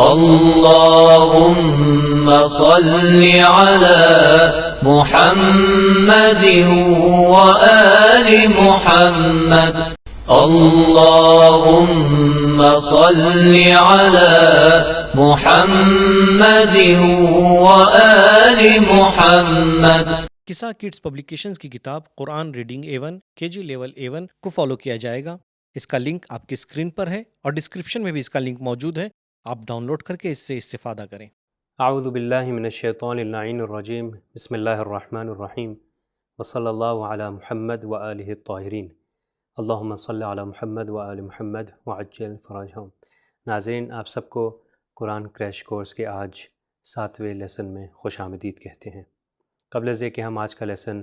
اللهم صل على محمد وآل محمد اللهم صل على محمد وآل محمد۔ قصہ کڈز پبلیکیشنز کی کتاب قرآن reading A1 KG level A1 کو فالو کیا جائے گا۔ اس کا لنک آپ کی اسکرین پر ہے اور ڈسکرپشن میں بھی اس کا لنک موجود ہے، آپ ڈاؤن لوڈ کر کے اس سے استفادہ کریں۔ اعوذ باللہ من الشیطان اللعین الرجیم، بسم اللہ الرحمن الرحیم، وصلی اللہ علی محمد وآلہ الطاہرین، اللہم صلی علی محمد وآل محمد وعجل فرجہم۔ ناظرین، آپ سب کو قرآن کریش کورس کے آج 7ویں لیسن میں خوش آمدید کہتے ہیں۔ قبل از یہ کہ ہم آج کا لیسن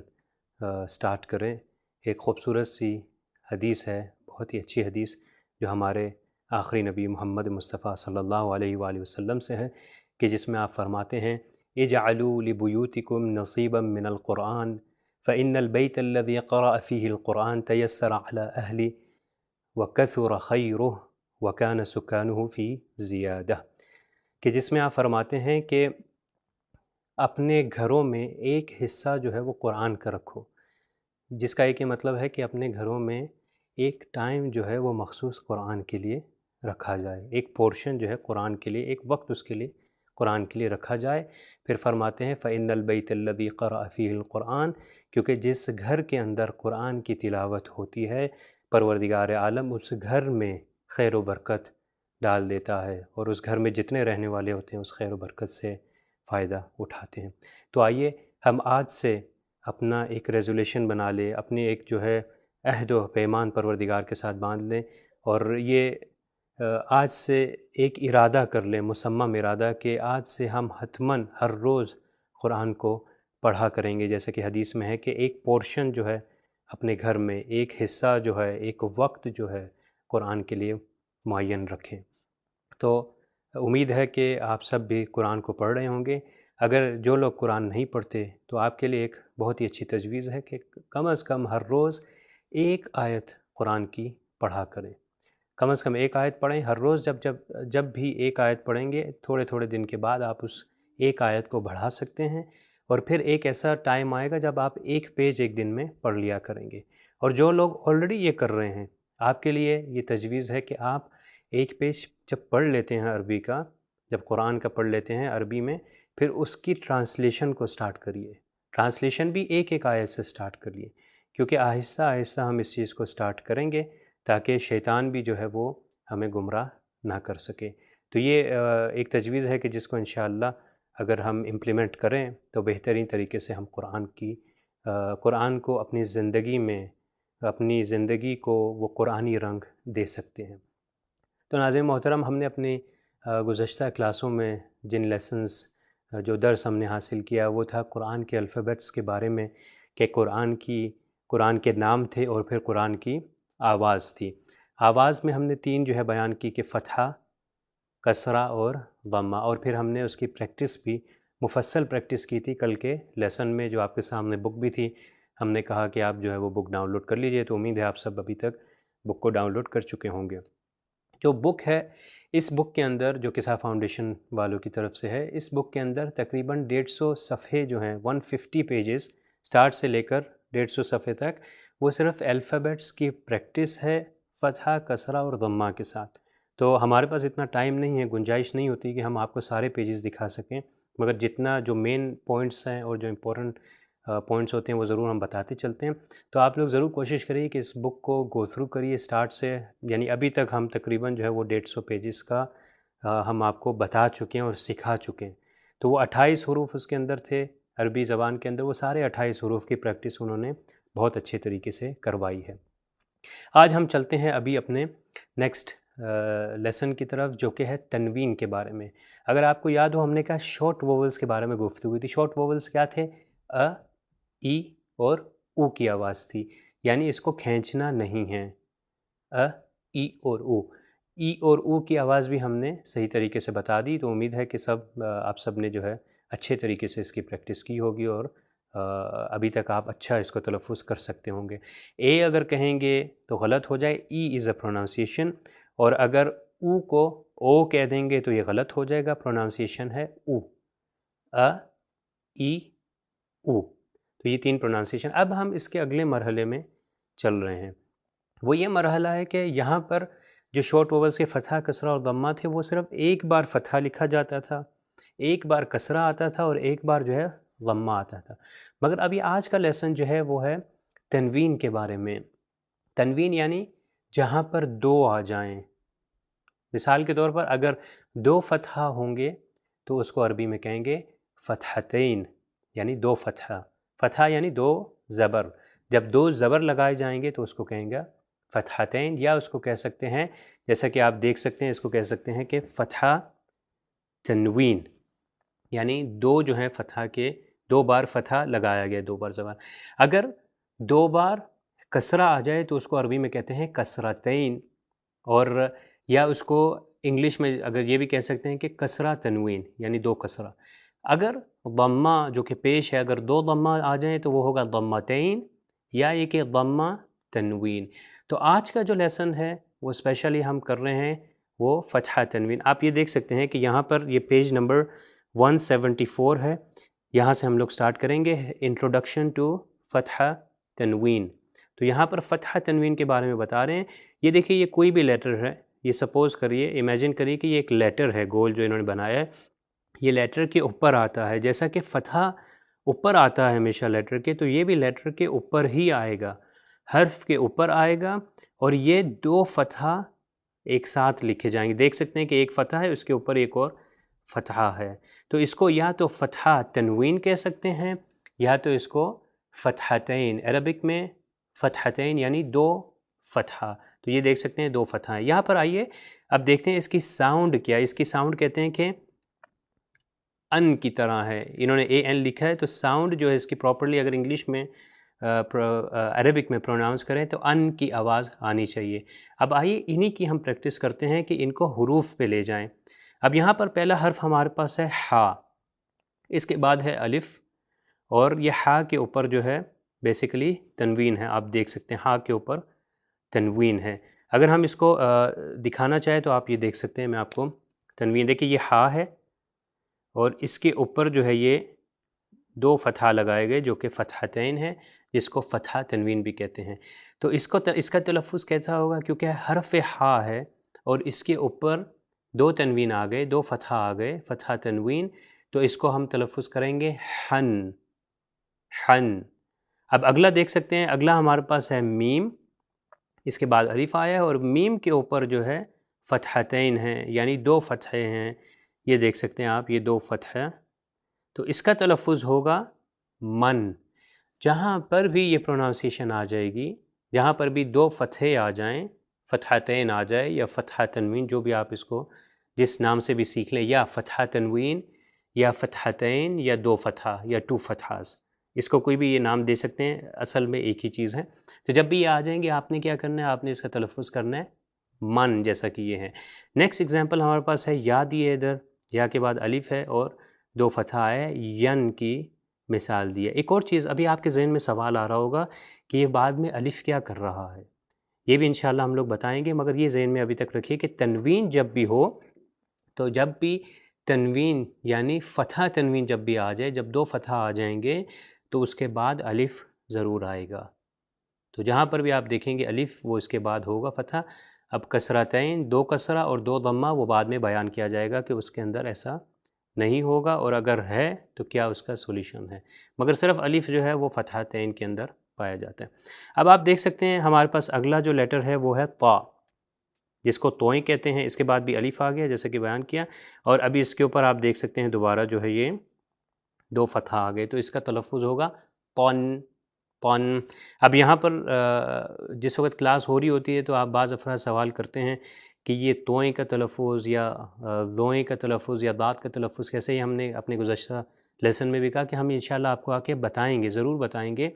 سٹارٹ کریں، ایک خوبصورت سی حدیث ہے، بہت ہی اچھی حدیث، جو ہمارے آخری نبی محمد مصطفیٰ صلی اللہ علیہ وآلہ وسلم سے ہے، کہ جس میں آپ فرماتے ہیں اجعلوا لبیوتکم نصیبا من القرآن فإن البیت الذی قرأ فیہ القرآن تیسر علی اہلہ وکثر خیرہ وکان سکانہ فی زیادہ، کہ جس میں آپ فرماتے ہیں کہ اپنے گھروں میں ایک حصہ جو ہے وہ قرآن کا رکھو، جس کا ایک یہ مطلب ہے کہ اپنے گھروں میں ایک ٹائم جو ہے وہ مخصوص قرآن کے لیے رکھا جائے، ایک پورشن جو ہے قرآن کے لیے، ایک وقت اس کے لیے قرآن کے لیے رکھا جائے۔ پھر فرماتے ہیں فإن البیت الذی قرأ فیہ القرآن، کیونکہ جس گھر کے اندر قرآن کی تلاوت ہوتی ہے، پروردگار عالم اس گھر میں خیر و برکت ڈال دیتا ہے، اور اس گھر میں جتنے رہنے والے ہوتے ہیں اس خیر و برکت سے فائدہ اٹھاتے ہیں۔ تو آئیے ہم آج سے اپنا ایک ریزولیشن بنا لیں، اپنی ایک جو ہے عہد و پیمان پروردگار کے ساتھ باندھ لیں، اور یہ آج سے ایک ارادہ کر لیں، مصمم ارادہ، کہ آج سے ہم حتماً ہر روز قرآن کو پڑھا کریں گے، جیسے کہ حدیث میں ہے کہ ایک پورشن جو ہے اپنے گھر میں، ایک حصہ جو ہے، ایک وقت جو ہے قرآن کے لیے معین رکھیں۔ تو امید ہے کہ آپ سب بھی قرآن کو پڑھ رہے ہوں گے۔ اگر جو لوگ قرآن نہیں پڑھتے تو آپ کے لیے ایک بہت ہی اچھی تجویز ہے کہ کم از کم ہر روز ایک آیت قرآن کی پڑھا کریں، کم از کم ایک آیت پڑھیں ہر روز۔ جب بھی ایک آیت پڑھیں گے، تھوڑے تھوڑے دن کے بعد آپ اس ایک آیت کو بڑھا سکتے ہیں، اور پھر ایک ایسا ٹائم آئے گا جب آپ ایک پیج ایک دن میں پڑھ لیا کریں گے۔ اور جو لوگ آلریڈی یہ کر رہے ہیں، آپ کے لیے یہ تجویز ہے کہ آپ ایک پیج جب پڑھ لیتے ہیں عربی کا، جب قرآن کا پڑھ لیتے ہیں عربی میں، پھر اس کی ٹرانسلیشن کو سٹارٹ کریے، ٹرانسلیشن بھی ایک ایک آیت سے سٹارٹ کریے، کیونکہ آہستہ آہستہ ہم اس چیز کو سٹارٹ کریں گے تاکہ شیطان بھی جو ہے وہ ہمیں گمراہ نہ کر سکے۔ تو یہ ایک تجویز ہے کہ جس کو انشاءاللہ اگر ہم امپلیمنٹ کریں تو بہترین طریقے سے ہم قرآن کو اپنی زندگی کو وہ قرآنی رنگ دے سکتے ہیں۔ تو ناظرین محترم، ہم نے اپنی گزشتہ کلاسوں میں جن لیسنز جو درس ہم نے حاصل کیا وہ تھا قرآن کے الفابیٹس کے بارے میں، کہ قرآن کے نام تھے اور پھر قرآن کی آواز تھی۔ آواز میں ہم نے 3 جو ہے بیان کی، کہ فتحہ، کسرہ اور ضمہ، اور پھر ہم نے اس کی پریکٹس بھی مفصل پریکٹس کی تھی کل کے لیسن میں، جو آپ کے سامنے بک بھی تھی۔ ہم نے کہا کہ آپ جو ہے وہ بک ڈاؤن لوڈ کر لیجئے، تو امید ہے آپ سب ابھی تک بک کو ڈاؤن لوڈ کر چکے ہوں گے۔ جو بک ہے، اس بک کے اندر جو قصہ فاؤنڈیشن والوں کی طرف سے ہے، اس بک کے اندر تقریباً 150 صفحے جو ہیں، 150 پیجز سٹارٹ سے لے کر 150 صفحے تک، وہ صرف الفابیٹس کی پریکٹس ہے، فتحہ، کسرہ اور ضمہ کے ساتھ۔ تو ہمارے پاس اتنا ٹائم نہیں ہے، گنجائش نہیں ہوتی کہ ہم آپ کو سارے پیجز دکھا سکیں، مگر جتنا جو مین پوائنٹس ہیں اور جو امپورٹنٹ پوائنٹس ہوتے ہیں وہ ضرور ہم بتاتے چلتے ہیں۔ تو آپ لوگ ضرور کوشش کریے کہ اس بک کو گو تھرو کریے سٹارٹ سے، یعنی ابھی تک ہم تقریباً جو ہے وہ 150 پیجز کا ہم آپ کو بتا چکے ہیں اور سکھا چکے ہیں۔ تو وہ 28 حروف اس کے اندر تھے عربی زبان کے اندر، وہ سارے 28 حروف کی پریکٹس انہوں نے بہت اچھے طریقے سے کروائی ہے۔ آج ہم چلتے ہیں ابھی اپنے نیکسٹ لیسن کی طرف، جو کہ ہے تنوین کے بارے میں۔ اگر آپ کو یاد ہو، ہم نے کہا شارٹ ووولز کے بارے میں گفتگو تھی۔ شارٹ ووولز کیا تھے؟ ای اور او کی آواز تھی، یعنی اس کو کھینچنا نہیں ہے، ای اور او۔ ای اور او کی آواز بھی ہم نے صحیح طریقے سے بتا دی، تو امید ہے کہ آپ سب نے جو ہے اچھے طریقے سے اس کی پریکٹس کی ہوگی، اور ابھی تک آپ اچھا اس کو تلفظ کر سکتے ہوں گے۔ اے اگر کہیں گے تو غلط ہو جائے، ای از اے پروناؤنسیشن، اور اگر او کو او کہہ دیں گے تو یہ غلط ہو جائے گا، پروناؤنسیشن ہے او، ای او۔ تو یہ 3 پروناؤنسیشن۔ اب ہم اس کے اگلے مرحلے میں چل رہے ہیں، وہ یہ مرحلہ ہے کہ یہاں پر جو شارٹ ووولس کے فتحہ، کسرہ اور ضمہ تھے وہ صرف ایک بار فتحہ لکھا جاتا تھا، ایک بار کسرہ آتا تھا اور ایک بار جو ہے ضمہ آتا تھا۔ مگر ابھی آج کا لیسن جو ہے وہ ہے تنوین کے بارے میں۔ تنوین یعنی جہاں پر 2 آ جائیں۔ مثال کے طور پر اگر 2 فتحہ ہوں گے تو اس کو عربی میں کہیں گے فتحتین، یعنی 2 فتحہ۔ فتحہ یعنی 2 زبر، جب 2 زبر لگائے جائیں گے تو اس کو کہیں گا فتحتین، یا اس کو کہہ سکتے ہیں جیسا کہ آپ دیکھ سکتے ہیں، اس کو کہہ سکتے ہیں کہ فتحہ تنوین، یعنی 2 جو ہیں فتحہ کے 2 بار فتحہ لگایا گیا، 2 بار زبر۔ اگر 2 بار کسرہ آ جائے تو اس کو عربی میں کہتے ہیں کسرتین، اور یا اس کو انگلش میں اگر یہ بھی کہہ سکتے ہیں کہ کسرہ تنوین، یعنی 2 کسرہ۔ اگر ضمہ جو کہ پیش ہے، اگر 2 ضمہ آ جائیں تو وہ ہوگا ضمتین، یا یہ کہ ضمہ تنوین۔ تو آج کا جو لیسن ہے وہ اسپیشلی ہم کر رہے ہیں وہ فتحہ تنوین۔ آپ یہ دیکھ سکتے ہیں کہ یہاں پر یہ پیج نمبر 174 ہے، یہاں سے ہم لوگ سٹارٹ کریں گے، انٹروڈکشن ٹو فتحہ تنوین۔ تو یہاں پر فتحہ تنوین کے بارے میں بتا رہے ہیں۔ یہ دیکھیے، یہ کوئی بھی لیٹر ہے، یہ سپوز کریے، امیجن کریے کہ یہ ایک لیٹر ہے گول جو انہوں نے بنایا ہے، یہ لیٹر کے اوپر آتا ہے، جیسا کہ فتحہ اوپر آتا ہے ہمیشہ لیٹر کے، تو یہ بھی لیٹر کے اوپر ہی آئے گا، حرف کے اوپر آئے گا، اور یہ 2 فتحہ ایک ساتھ لکھے جائیں گے۔ دیکھ سکتے ہیں کہ ایک فتحہ ہے، اس کے اوپر ایک اور فتحہ ہے، تو اس کو یا تو فتحہ تنوین کہہ سکتے ہیں یا تو اس کو فتحتین، عربک میں فتحتین یعنی 2 فتحہ۔ تو یہ دیکھ سکتے ہیں 2 فتحہ ہیں۔ یہاں پر آئیے اب دیکھتے ہیں اس کی ساؤنڈ کیا ہے۔ اس کی ساؤنڈ کہتے ہیں کہ ان کی طرح ہے، انہوں نے اے این لکھا ہے، تو ساؤنڈ جو ہے اس کی پراپرلی اگر انگلش میں عربک میں پروناؤنس کریں تو ان کی آواز آنی چاہیے۔ اب آئیے انہی کی ہم پریکٹس کرتے ہیں کہ ان کو حروف پہ لے جائیں۔ اب یہاں پر پہلا حرف ہمارے پاس ہے ہا، اس کے بعد ہے الف، اور یہ ہا کے اوپر جو ہے بیسیکلی تنوین ہے، آپ دیکھ سکتے ہیں ہا کے اوپر تنوین ہے۔ اگر ہم اس کو دکھانا چاہیں تو آپ یہ دیکھ سکتے ہیں، میں آپ کو تنوین دیکھیں، یہ ہا ہے اور اس کے اوپر جو ہے یہ 2 فتحہ لگائے گئے جو کہ فتحتین ہے، جس کو فتحہ تنوین بھی کہتے ہیں۔ تو اس کا تلفظ کیسا ہوگا؟ کیونکہ حرف ہا ہے اور اس کے اوپر 2 تنوین آ گئے، 2 فتحہ آ گئے، فتحہ تنوین، تو اس کو ہم تلفظ کریں گے حن، حن۔ اب اگلا دیکھ سکتے ہیں، اگلا ہمارے پاس ہے میم، اس کے بعد الف آیا ہے، اور میم کے اوپر جو ہے فتحتین ہیں، یعنی 2 فتحے ہیں، یہ دیکھ سکتے ہیں آپ، یہ 2 فتحہ، تو اس کا تلفظ ہوگا من۔ جہاں پر بھی یہ پروناؤنسیشن آ جائے گی، جہاں پر بھی 2 فتحے آ جائیں، فتحتین آ جائے یا فتحہ تنوین، جو بھی آپ اس کو جس نام سے بھی سیکھ لیں، یا فتحہ تنوین یا فتحتین یا 2 فتحہ یا 2 فتحاز، اس کو کوئی بھی یہ نام دے سکتے ہیں، اصل میں ایک ہی چیز ہے۔ تو جب بھی یہ آ جائیں گے آپ نے کیا کرنا ہے؟ آپ نے اس کا تلفظ کرنا ہے من، جیسا کہ یہ ہے۔ نیکسٹ ایگزامپل ہمارے پاس ہے یا دی ہے، ادھر یا کے بعد الف ہے اور 2 فتحہ ہے، ین کی مثال دی ہے۔ ایک اور چیز ابھی آپ کے ذہن میں سوال آ رہا ہوگا کہ یہ بعد میں الف کیا کر رہا ہے، یہ بھی انشاءاللہ ہم لوگ بتائیں گے، مگر یہ ذہن میں ابھی تک رکھیے کہ تنوین جب بھی ہو، تو جب بھی تنوین یعنی فتحہ تنوین جب بھی آ جائے، جب 2 فتحہ آ جائیں گے تو اس کے بعد الف ضرور آئے گا۔ تو جہاں پر بھی آپ دیکھیں گے الف، وہ اس کے بعد ہوگا فتحہ۔ اب کسرتین، 2 کسرہ اور 2 ضمہ، وہ بعد میں بیان کیا جائے گا کہ اس کے اندر ایسا نہیں ہوگا، اور اگر ہے تو کیا اس کا سولوشن ہے، مگر صرف الف جو ہے وہ فتحتین کے اندر پایا جاتا ہے۔ اب آپ دیکھ سکتے ہیں ہمارے پاس اگلا جو لیٹر ہے وہ ہے طا، جس کو توئیں کہتے ہیں، اس کے بعد بھی الف آ گیا جیسے کہ بیان کیا، اور ابھی اس کے اوپر آپ دیکھ سکتے ہیں دوبارہ جو ہے یہ 2 فتحہ آ گئے، تو اس کا تلفظ ہوگا طن، طن۔ اب یہاں پر جس وقت کلاس ہو رہی ہوتی ہے تو آپ بعض افراد سوال کرتے ہیں کہ یہ توئیں کا تلفظ یا ذوئیں کا تلفظ یا دات کا تلفظ کیسے، ہی ہم نے اپنے گزشتہ لیسن میں بھی کہا کہ ہم انشاءاللہ آپ کو آ کے بتائیں گے، ضرور بتائیں گے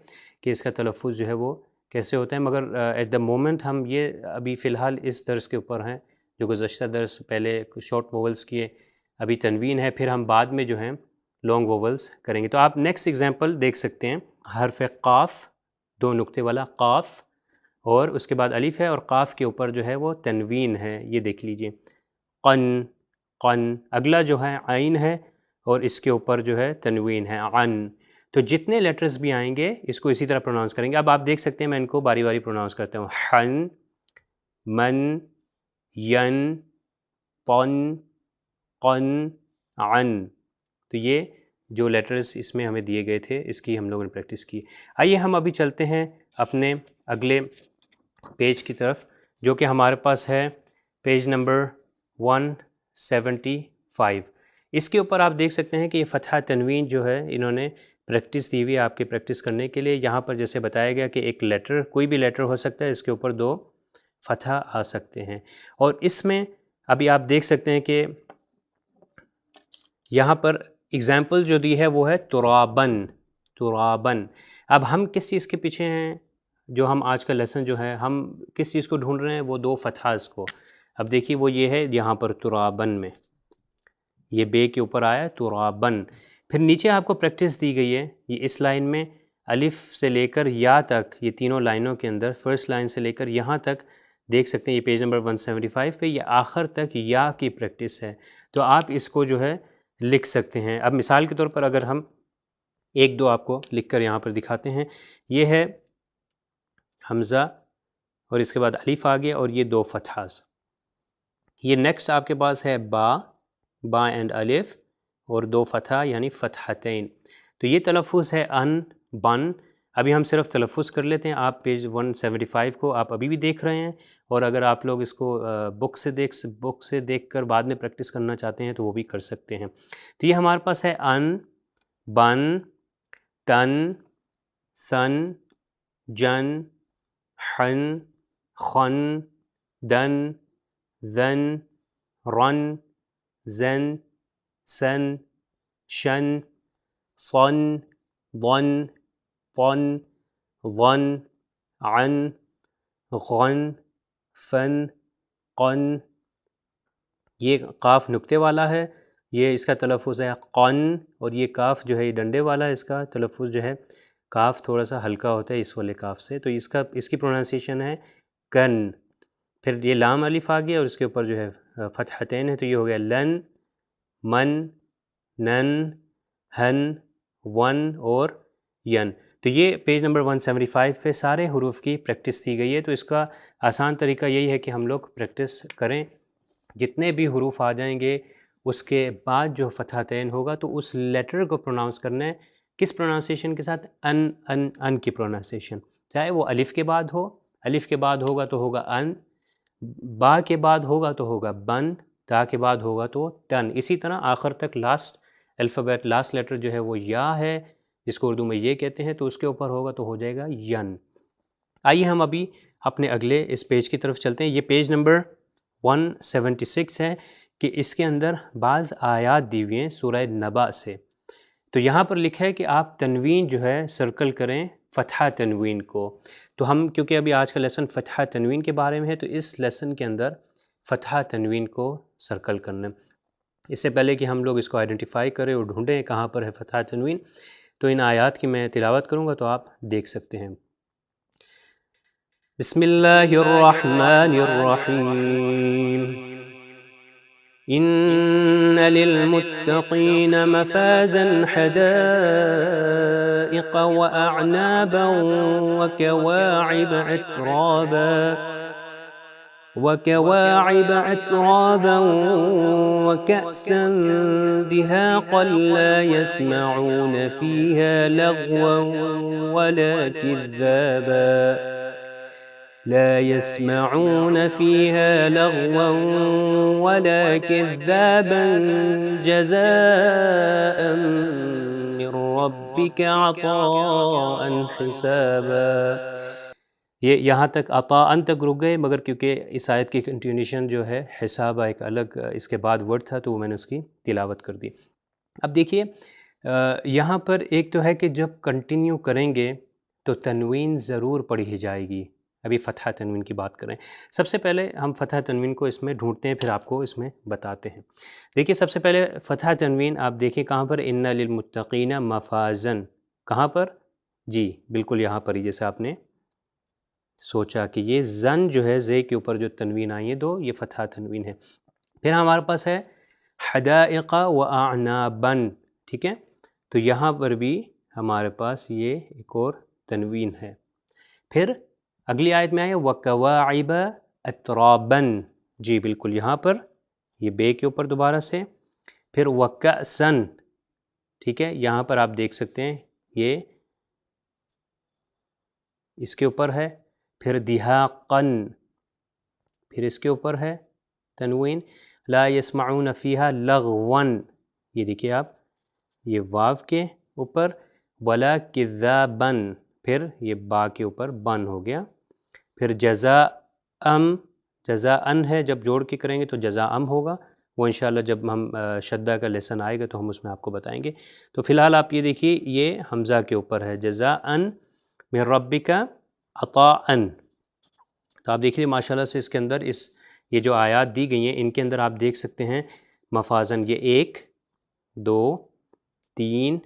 کہ اس کا تلفظ جو ہے وہ کیسے ہوتا ہے، مگر ایٹ دا مومنٹ ہم یہ ابھی فی الحال اس درس کے اوپر ہیں، جو گزشتہ درس پہلے شارٹ ووولس کیے، ابھی تنوین ہے، پھر ہم بعد میں جو ہیں لانگ ووولس کریں گے۔ تو آپ نیکسٹ ایگزامپل دیکھ سکتے ہیں، حرف قاف، 2 نقطے والا قاف، اور اس کے بعد الف ہے، اور قاف کے اوپر جو ہے وہ تنوین ہے، یہ دیکھ لیجئے، قن قن. اگلا جو ہے عین ہے اور اس کے اوپر جو ہے تنوین ہے عن. تو جتنے لیٹرز بھی آئیں گے اس کو اسی طرح پروناؤنس کریں گے. اب آپ دیکھ سکتے ہیں میں ان کو باری باری پروناؤنس کرتا ہوں. حن، من، ین، پن، قن، عن. تو یہ جو لیٹرز اس میں ہمیں دیے گئے تھے اس کی ہم لوگوں نے پریکٹس کی. آئیے ہم ابھی چلتے ہیں اپنے اگلے پیج کی طرف جو کہ ہمارے پاس ہے پیج نمبر 175. اس کے اوپر آپ دیکھ سکتے ہیں کہ یہ فتحہ تنوین جو ہے انہوں نے پریکٹس دی ہوئی ہے آپ کی پریکٹس کرنے کے لیے. یہاں پر جیسے بتایا گیا کہ ایک لیٹر کوئی بھی لیٹر ہو سکتا ہے، اس کے اوپر 2 فتحہ آ سکتے ہیں. اور اس میں ابھی آپ دیکھ سکتے ہیں کہ یہاں پر اگزامپل جو دی ہے وہ ہے ترابن ترابن. اب ہم کس چیز کے پیچھے ہیں؟ جو ہم آج کا لیسن جو ہے ہم کس چیز کو ڈھونڈ رہے ہیں؟ وہ 2 فتحاز کو. اب دیکھیے وہ یہ ہے یہاں پر ترابن میں، یہ بے کے اوپر آیا ترابن. پھر نیچے آپ کو پریکٹس دی گئی ہے یہ اس لائن میں الف سے لے کر یا تک، یہ تینوں لائنوں کے اندر فرسٹ لائن سے لے کر یہاں تک دیکھ سکتے ہیں یہ پیج نمبر 175 پہ یہ آخر تک یا کی پریکٹس ہے. تو آپ اس کو جو ہے لکھ سکتے ہیں. اب مثال کے طور پر اگر ہم 1-2 آپ کو لکھ کر یہاں پر دکھاتے ہیں. یہ ہے حمزہ اور اس کے بعد الف آ گیا اور یہ 2 فتحاز. یہ نیکسٹ آپ کے پاس ہے با اینڈ الف اور 2 فتحہ یعنی فتحتین. تو یہ تلفظ ہے ان بن. ابھی ہم صرف تلفظ کر لیتے ہیں. آپ پیج 175 کو آپ ابھی بھی دیکھ رہے ہیں اور اگر آپ لوگ اس کو بک سے دیکھ کر بعد میں پریکٹس کرنا چاہتے ہیں تو وہ بھی کر سکتے ہیں. تو یہ ہمارے پاس ہے ان بن تن سن جن حن خن دن ذن رن زن سن شن صن ضن طن ظن عن غن فن قن. یہ قاف نقطے والا ہے، یہ اس کا تلفظ ہے قن، اور یہ کاف جو ہے یہ ڈنڈے والا ہے، اس کا تلفظ جو ہے کاف تھوڑا سا ہلکا ہوتا ہے اس والے کاف سے. تو اس کی پروننسیشن ہے کن. پھر یہ لام الف آ گیا اور اس کے اوپر جو ہے فتحتین ہے، تو یہ ہو گیا لن من نن ہن ون اور ین. تو یہ پیج نمبر 175 پہ سارے حروف کی پریکٹس دی گئی ہے. تو اس کا آسان طریقہ یہی ہے کہ ہم لوگ پریکٹس کریں. جتنے بھی حروف آ جائیں گے اس کے بعد جو فتحتین ہوگا تو اس لیٹر کو پروناؤنس کرنا ہے کس پروناؤنسیشن کے ساتھ؟ ان کی پروناؤنسیشن. چاہے وہ الف کے بعد ہو، الف کے بعد ہوگا تو ہوگا ان، با کے بعد ہوگا تو ہوگا بن، تا کے بعد ہوگا تو تن. اسی طرح آخر تک لاسٹ الفابیٹ لاسٹ لیٹر جو ہے وہ یا ہے جس کو اردو میں یہ کہتے ہیں، تو اس کے اوپر ہوگا تو ہو جائے گا ین. آئیے ہم ابھی اپنے اگلے اس پیج کی طرف چلتے ہیں. یہ پیج نمبر 176 ہے کہ اس کے اندر بعض آیات دی ہوئی ہیں سورہ نبا سے. تو یہاں پر لکھا ہے کہ آپ تنوین جو ہے سرکل کریں فتحہ تنوین کو. تو ہم کیونکہ ابھی آج کا لیسن فتحہ تنوین کے بارے میں ہے تو اس لیسن کے اندر فتحہ تنوین کو سرکل کرنا. اس سے پہلے کہ ہم لوگ اس کو آئیڈینٹیفائی کریں اور ڈھونڈیں کہاں پر ہے فتحہ تنوین، تو ان آیات کی میں تلاوت کروں گا تو آپ دیکھ سکتے ہیں. بسم اللہ الرحمن الرحیم. ان للمتقین مفازا حدائق واعنابا وكواعب اترابا وكأسا دهاقا لا يسمعون فيها لغوا ولا كذابا جزاء من ربك عطاء حسابا. یہ یہاں تک عطاءً تک رک گئے، مگر کیونکہ اس آیت کی کنٹینیوشن جو ہے حسابہ ایک الگ اس کے بعد ورڈ تھا تو وہ میں نے اس کی تلاوت کر دی. اب دیکھیے یہاں پر ایک تو ہے کہ جب کنٹینیو کریں گے تو تنوین ضرور پڑھی ہی جائے گی. ابھی فتحہ تنوین کی بات کریں. سب سے پہلے ہم فتحہ تنوین کو اس میں ڈھونڈتے ہیں، پھر آپ کو اس میں بتاتے ہیں. دیکھیے سب سے پہلے فتحہ تنوین آپ دیکھیں کہاں پر، ان للمتقین مفازن. کہاں پر؟ جی بالکل یہاں پر ہی، جیسے آپ نے سوچا کہ یہ زن جو ہے زے کے اوپر جو تنوین آئی ہے 2، یہ فتحہ تنوین ہے. پھر ہمارے پاس ہے حدائق و اعنابن، ٹھیک ہے، تو یہاں پر بھی ہمارے پاس یہ ایک اور تنوین ہے۔ پھر اگلی آیت میں آئے وکواعب اترابن، جی بالکل یہاں پر یہ بے کے اوپر دوبارہ سے، پھر وکأسن، ٹھیک ہے، یہاں پر آپ دیکھ سکتے ہیں یہ اس کے اوپر ہے، پھر دہاقن، پھر اس کے اوپر ہے تنوین لا یسمعون فیہا لغون، یہ دیکھیے آپ یہ واو کے اوپر، ولا کذابن، پھر یہ با کے اوپر بن ہو گیا، پھر جزاءم، جزاءن ہے، جب جوڑ کے کریں گے تو جزاءم ہوگا، وہ انشاءاللہ جب ہم شدہ کا لیسن آئے گا تو ہم اس میں آپ کو بتائیں گے۔ تو فی الحال آپ یہ دیکھیے یہ حمزہ کے اوپر ہے جزاءن من ربک عطاءن، تو آپ دیکھیے ماشاءاللہ سے اس کے اندر یہ جو آیات دی گئی ہیں ان کے اندر آپ دیکھ سکتے ہیں مفازن، یہ 1 2 3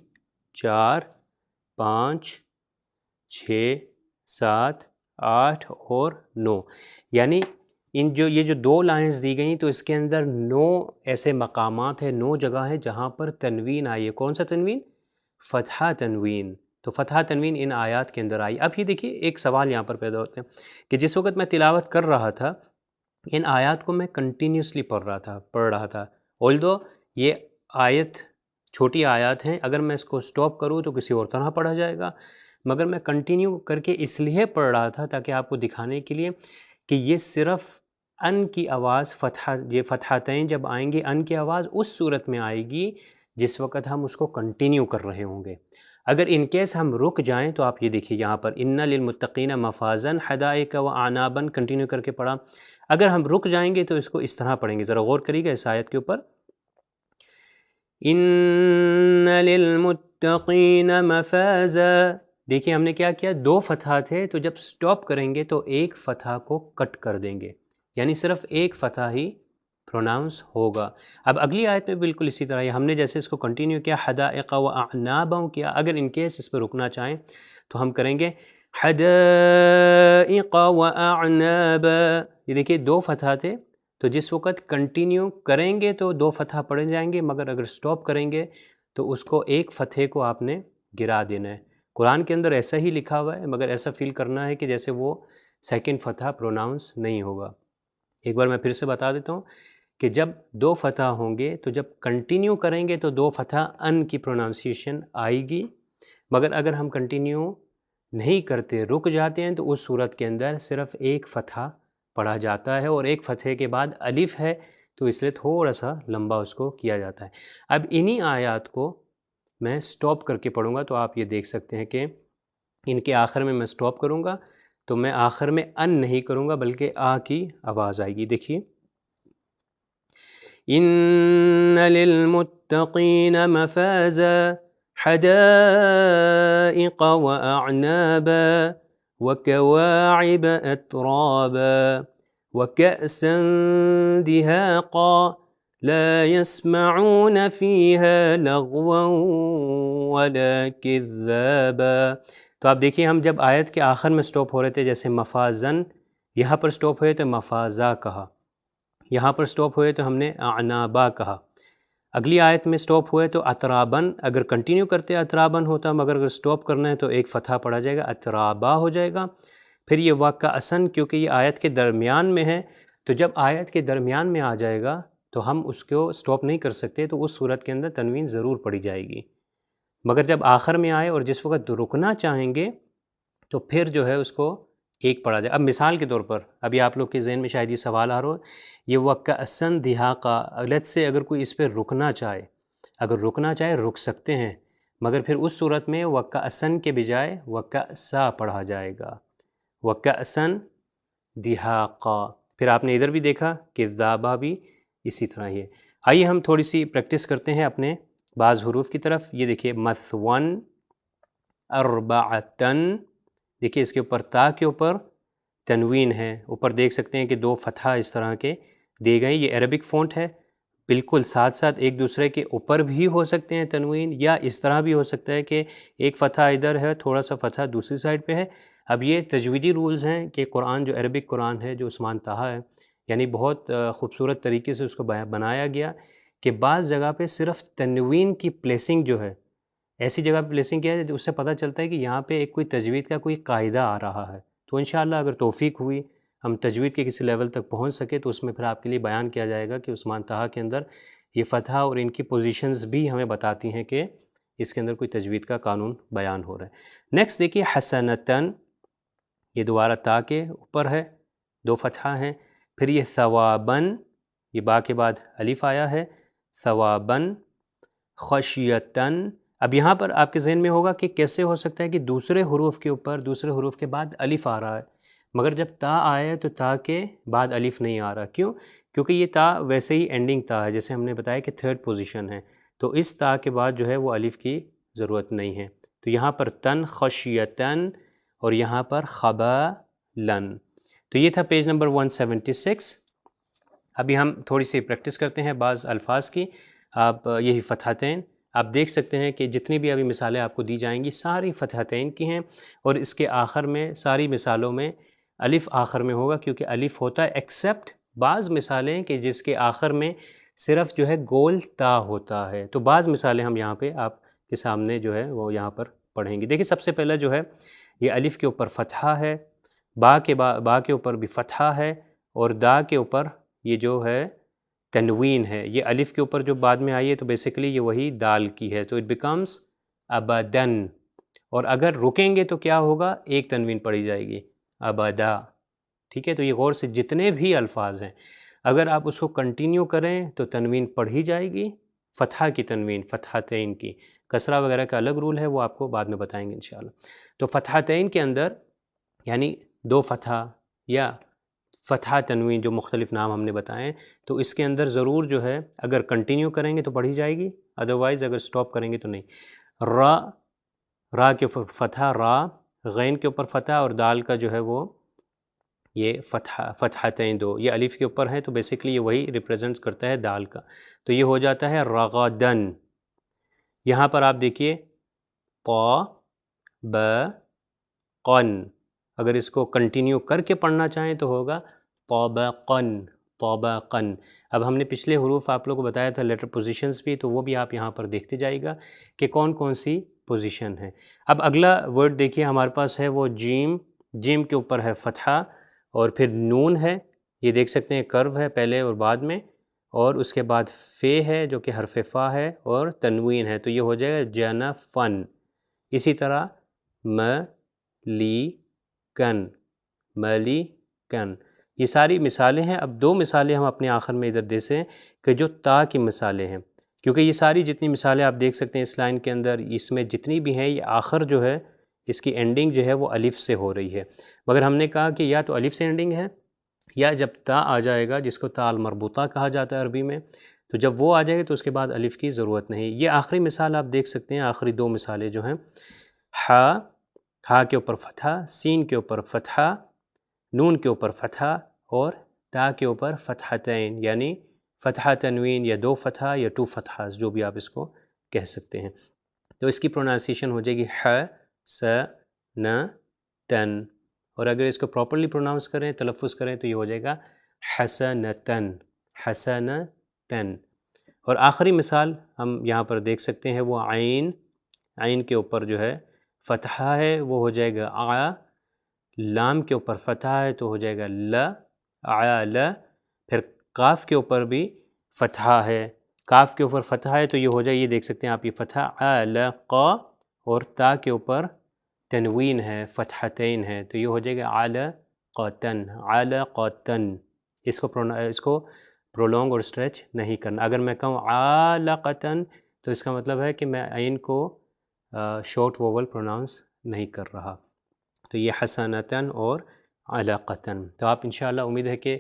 4 5 6 7 8 اور 9، یعنی یہ جو 2 لائنز دی گئیں تو اس کے اندر 9 ایسے مقامات ہیں، 9 جگہ ہیں جہاں پر تنوین آئی ہے۔ کون سا تنوین؟ فتحہ تنوین، تو فتحہ تنوین ان آیات کے اندر آئی۔ اب یہ دیکھیے ایک سوال یہاں پر پیدا ہوتے ہیں کہ جس وقت میں تلاوت کر رہا تھا ان آیات کو میں کنٹینیوسلی پڑھ رہا تھا although یہ آیت چھوٹی آیات ہیں، اگر میں اس کو سٹاپ کروں تو کسی اور طرح پڑھا جائے گا، مگر میں کنٹینیو کر کے اس لیے پڑھ رہا تھا تاکہ آپ کو دکھانے کے لیے کہ یہ صرف ان کی آواز یہ فتحتین جب آئیں گے ان کی آواز اس صورت میں آئے گی جس وقت ہم اس کو کنٹینیو کر رہے ہوں گے۔ اگر ان کیس ہم رک جائیں تو آپ یہ دیکھیے یہاں پر ان للمتقین مفازن حدائق و اعنابن کنٹینیو کر کے پڑھا، اگر ہم رک جائیں گے تو اس کو اس طرح پڑھیں گے، ذرا غور کریے گا اس آیت کے اوپر، ان للمتقین مفازا، دیکھیے ہم نے کیا کیا 2 فتحہ تھے تو جب سٹاپ کریں گے تو ایک فتحہ کو کٹ کر دیں گے، یعنی صرف ایک فتحہ ہی پروناؤنس ہوگا۔ اب اگلی آیت میں بالکل اسی طرح ہم نے جیسے اس کو کنٹینیو کیا حدائق و اعنابا کیا، اگر ان کیس اس پہ رکنا چاہیں تو ہم کریں گے حدائق و اعنابا، یہ دیکھیے 2 فتحہ تھے تو جس وقت کنٹینیو کریں گے تو 2 فتحہ پڑھے جائیں گے، مگر اگر سٹاپ کریں گے تو اس کو ایک فتحے کو آپ نے گرا دینا ہے۔ قرآن کے اندر ایسا ہی لکھا ہوا ہے مگر ایسا فیل کرنا ہے کہ جیسے وہ سیکنڈ فتحہ پروناؤنس نہیں ہوگا۔ ایک بار میں پھر سے بتا دیتا ہوں کہ جب 2 فتحہ ہوں گے تو جب کنٹینیو کریں گے تو 2 فتحہ ان کی پروناؤنسیشن آئے گی، مگر اگر ہم کنٹینیو نہیں کرتے رک جاتے ہیں تو اس صورت کے اندر صرف ایک فتحہ پڑھا جاتا ہے، اور ایک فتحے کے بعد الف ہے تو اس لیے تھوڑا سا لمبا اس کو کیا جاتا ہے۔ اب انہی آیات کو میں سٹاپ کر کے پڑھوں گا تو آپ یہ دیکھ سکتے ہیں کہ ان کے آخر میں میں سٹاپ کروں گا تو میں آخر میں ان نہیں کروں گا بلکہ آ کی آواز آئے گی۔ دیکھیے ان للمتقین مفازا حدائق واعنابا وكواعب اترابا وكأسا دهاقا لا يسمعون فيها لغوا ولا كذابا، تو آپ دیکھیے ہم جب آیت کے آخر میں سٹاپ ہو رہے تھے جیسے مفازن، یہاں پر سٹاپ ہوئے تو مفازا کہا، یہاں پر سٹاپ ہوئے تو ہم نے اعنابا کہا، اگلی آیت میں سٹاپ ہوئے تو اترابن، اگر کنٹینیو کرتے اترابن ہوتا مگر اگر سٹاپ کرنا ہے تو ایک فتحہ پڑھا جائے گا اترابا ہو جائے گا۔ پھر یہ وکأسن کیونکہ یہ آیت کے درمیان میں ہے تو جب آیت کے درمیان میں آ جائے گا تو ہم اس کو سٹاپ نہیں کر سکتے، تو اس صورت کے اندر تنوین ضرور پڑھی جائے گی، مگر جب آخر میں آئے اور جس وقت رکنا چاہیں گے تو پھر جو ہے اس کو ایک پڑھا جائے۔ اب مثال کے طور پر ابھی آپ لوگ کے ذہن میں شاید یہ سوال آ رہا ہو، یہ وکأسن دہاقا، لیٹس سے اگر کوئی اس پہ رکنا چاہے، اگر رکنا چاہے رک سکتے ہیں، مگر پھر اس صورت میں وکأسن کے بجائے وکأسا پڑھا جائے گا، وکأسن دہاقا۔ پھر آپ نے ادھر بھی دیکھا کہ ذابا بھی اسی طرح ہی ہے۔ آئیے ہم تھوڑی سی پریکٹس کرتے ہیں اپنے بعض حروف کی طرف۔ یہ دیکھیے مثون، اربعتن، دیکھیے اس کے اوپر تا کے اوپر تنوین ہے، اوپر دیکھ سکتے ہیں کہ 2 فتحہ اس طرح کے دیے گئے، یہ عربک فونٹ ہے، بالکل ساتھ ساتھ ایک دوسرے کے اوپر بھی ہو سکتے ہیں تنوین، یا اس طرح بھی ہو سکتا ہے کہ ایک فتحہ ادھر ہے تھوڑا سا فتحہ دوسری سائڈ پہ ہے۔ اب یہ تجویدی رولز ہیں کہ قرآن جو عربک قرآن ہے جو عثمان طٰہٰ ہے یعنی بہت خوبصورت طریقے سے اس کو بنایا گیا کہ بعض جگہ پہ صرف تنوین کی پلیسنگ جو ہے ایسی جگہ پہ پلیسنگ کیا ہے اس سے پتہ چلتا ہے کہ یہاں پہ ایک کوئی تجوید کا کوئی قاعدہ آ رہا ہے. تو انشاءاللہ اگر توفیق ہوئی ہم تجوید کے کسی لیول تک پہنچ سکے تو اس میں پھر آپ کے لیے بیان کیا جائے گا کہ عثمان طہٰ کے اندر یہ فتح اور ان کی پوزیشنز بھی ہمیں بتاتی ہیں کہ اس کے اندر کوئی تجوید کا قانون بیان ہو رہا ہے. نیکسٹ دیکھیے حسنتاً، یہ دوبارہ تا کے اوپر ہے، 2 فتحہ ہیں. پھر یہ ثواباً، یہ با کے بعد الف آیا ہے، ثواباً خشیتاً. اب یہاں پر آپ کے ذہن میں ہوگا کہ کیسے ہو سکتا ہے کہ دوسرے حروف کے اوپر دوسرے حروف کے بعد الف آ رہا ہے، مگر جب تا آیا تو تا کے بعد الف نہیں آ رہا. کیوں؟ کیونکہ یہ تا ویسے ہی اینڈنگ تا ہے، جیسے ہم نے بتایا کہ 3rd پوزیشن ہے، تو اس تا کے بعد جو ہے وہ الف کی ضرورت نہیں ہے. تو یہاں پر تن خشیتاً اور یہاں پر خبالن. تو یہ تھا پیج نمبر 176. ابھی ہم تھوڑی سی پریکٹس کرتے ہیں بعض الفاظ کی. آپ یہی فتحتین آپ دیکھ سکتے ہیں کہ جتنی بھی ابھی مثالیں آپ کو دی جائیں گی ساری فتحتین کی ہیں، اور اس کے آخر میں ساری مثالوں میں الف آخر میں ہوگا، کیونکہ الف ہوتا ہے ایکسیپٹ بعض مثالیں کہ جس کے آخر میں صرف جو ہے گول تا ہوتا ہے. تو بعض مثالیں ہم یہاں پہ آپ کے سامنے جو ہے وہ یہاں پر پڑھیں گے. دیکھیں سب سے پہلا جو ہے یہ الف کے اوپر فتحہ ہے، با کے اوپر بھی فتحہ ہے، اور دا کے اوپر یہ جو ہے تنوین ہے. یہ الف کے اوپر جو بعد میں آئی ہے تو بیسیکلی یہ وہی دال کی ہے، تو اٹ بیکمز ابدن. اور اگر رکیں گے تو کیا ہوگا؟ ایک تنوین پڑھی جائے گی، ابدا. ٹھیک ہے، تو یہ غور سے جتنے بھی الفاظ ہیں اگر آپ اس کو کنٹینیو کریں تو تنوین پڑھی جائے گی، فتحہ کی تنوین، فتحتین کی. کسرہ وغیرہ کا الگ رول ہے، وہ آپ کو بعد میں بتائیں گے انشاءاللہ. تو فتحتین کے اندر یعنی 2 فتحہ یا فتحہ تنوین جو مختلف نام ہم نے بتائیں، تو اس کے اندر ضرور جو ہے اگر کنٹینیو کریں گے تو پڑھی جائے گی، ادروائز اگر سٹاپ کریں گے تو نہیں. را کے اوپر فتحہ را، غین کے اوپر فتحہ، اور دال کا جو ہے وہ یہ فتحتین 2 یہ الف کے اوپر ہیں، تو بیسیکلی یہ وہی ریپریزنٹس کرتا ہے دال کا. تو یہ ہو جاتا ہے رغدن. یہاں پر آپ دیکھیے قا ب قن، اگر اس کو کنٹینیو کر کے پڑھنا چاہیں تو ہوگا طبقن طبقن. اب ہم نے پچھلے حروف آپ لوگوں کو بتایا تھا لیٹر پوزیشنز بھی، تو وہ بھی آپ یہاں پر دیکھتے جائے گا کہ کون کون سی پوزیشن ہے. اب اگلا ورڈ دیکھیے ہمارے پاس ہے وہ جیم. جیم کے اوپر ہے فتحہ، اور پھر نون ہے، یہ دیکھ سکتے ہیں کرو ہے پہلے اور بعد میں، اور اس کے بعد فے ہے جو کہ حرف فا ہے، اور تنوین ہے، تو یہ ہو جائے گا جنفن. اسی طرح ملیکن ملیکن. یہ ساری مثالیں ہیں. اب 2 مثالیں ہم اپنے آخر میں ادھر دے سے ہیں کہ جو تا کی مثالیں ہیں، کیونکہ یہ ساری جتنی مثالیں آپ دیکھ سکتے ہیں اس لائن کے اندر، اس میں جتنی بھی ہیں یہ آخر جو ہے اس کی اینڈنگ جو ہے وہ الف سے ہو رہی ہے. مگر ہم نے کہا کہ یا تو الف سے اینڈنگ ہے، یا جب تا آ جائے گا جس کو تا المربوطہ کہا جاتا ہے عربی میں، تو جب وہ آ جائے گا تو اس کے بعد الف کی ضرورت نہیں. یہ آخری مثال آپ دیکھ سکتے ہیں، آخری 2 مثالیں جو ہیں، ہا کے اوپر فتحہ، سین کے اوپر فتحہ، نون کے اوپر فتحہ، اور تا کے اوپر فتحتین، یعنی فتحہ تنوین یا 2 فتحہ یا 2 فتحہ، جو بھی آپ اس کو کہہ سکتے ہیں. تو اس کی پروننسیشن ہو جائے گی س ن تن، اور اگر اس کو پراپرلی پروناؤنس کریں، تلفظ کریں، تو یہ ہو جائے گا حسنتن حسنتن. اور آخری مثال ہم یہاں پر دیکھ سکتے ہیں وہ عین. عین کے اوپر جو ہے فتحہ ہے، وہ ہو جائے گا آ. لام کے اوپر فتحہ ہے تو ہو جائے گا ل ل. پھر کاف کے اوپر بھی فتحہ ہے، کاف کے اوپر فتحہ ہے تو یہ ہو جائے، یہ دیکھ سکتے ہیں آپ، یہ فتحہ علق. اور تا کے اوپر تنوین ہے، فتحتین ہے، تو یہ ہو جائے گا علقتن علقتن. اس کو پرولونگ اور اسٹریچ نہیں کرنا. اگر میں کہوں علقتن تو اس کا مطلب ہے کہ میں عین کو شارٹ ووول پروناؤنس نہیں کر رہا. تو یہ حسنتن اور علقتن. تو آپ انشاءاللہ امید ہے کہ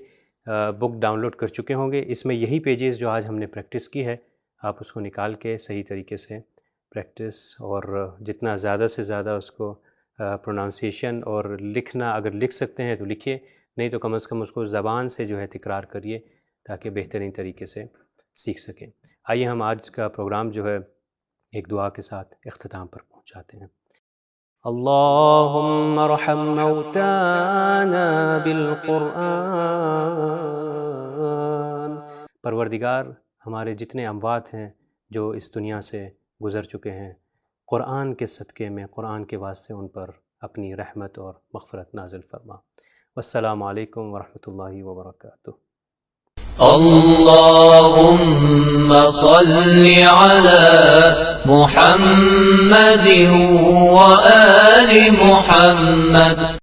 بک ڈاؤن لوڈ کر چکے ہوں گے. اس میں یہی پیجز جو آج ہم نے پریکٹس کی ہے آپ اس کو نکال کے صحیح طریقے سے پریکٹس، اور جتنا زیادہ سے زیادہ اس کو پروننسیشن اور لکھنا، اگر لکھ سکتے ہیں تو لکھیے، نہیں تو کم از کم اس کو زبان سے جو ہے تکرار کریے تاکہ بہترین طریقے سے سیکھ سکیں. آئیے ہم آج کا پروگرام جو ہے ایک دعا کے ساتھ اختتام پر پہنچاتے ہیں. اللہم ارحم موتانا بالقرآن۔ پروردگار ہمارے جتنے اموات ہیں جو اس دنیا سے گزر چکے ہیں، قرآن کے صدقے میں، قرآن کے واسطے ان پر اپنی رحمت اور مغفرت نازل فرما۔ والسلام علیکم ورحمۃ اللہ وبرکاتہ۔ اللهم صل على محمد وآل محمد